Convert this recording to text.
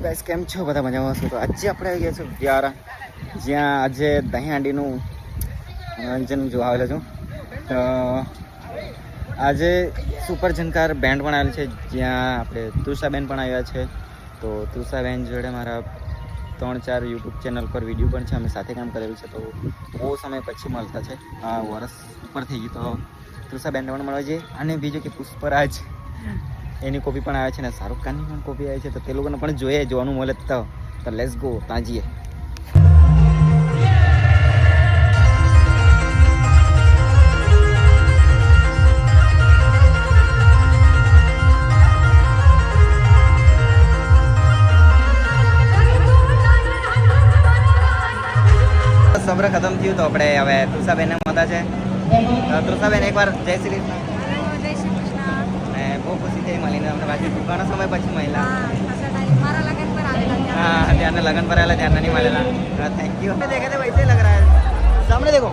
Guys કેમ છો બધા મજામાં છો? તો આજે આપણે આવી ગયા છે વ્યારા, જ્યાં આજે દહીં હાંડીનું મનોરંજન જોવા આવેલો છું. તો આજે સુપર ઝંકાર બેન્ડ પણ આવેલ છે, જ્યાં આપણે તુષાબેન પણ આવ્યા છે. તો તુષાબેન જોડે મારા 3-4 યુટ્યુબ ચેનલ પર વિડીયો પણ છે, અમે સાથે કામ કરેલું છે. તો બહુ સમય પછી મળતા છે, વર્ષ ઉપર થઈ ગયું. તો તુષાબેન પણ મળવા જઈએ. અને બીજું કે પુષ્પરાજ એની કોપી પણ આવે છે ને શાહરુખ ખાનની પણ કોપી આવે છે. તો તે લોકોને પણ જોવાનું મળે તો લેટ્સ ગો ત્યાં જઈએ. સબ્ર ખતમ થયું તો આપણે હવે તુષાબેનને મળતા છે. તુષાબેન એકવાર જય શ્રી કૃષ્ણ. જય શ્રી કૃષ્ણ. ને બહુ ખુશી થઈ મળીને અમને પાછી ઘણા સમય પછી મળેલા. મારા લગન પર આવેલા. हाँ ध्यान लगन पर आला ध्यान नहीं मारेला. Thank you. देखे थे वैसे लग रहा है. सामने देखो.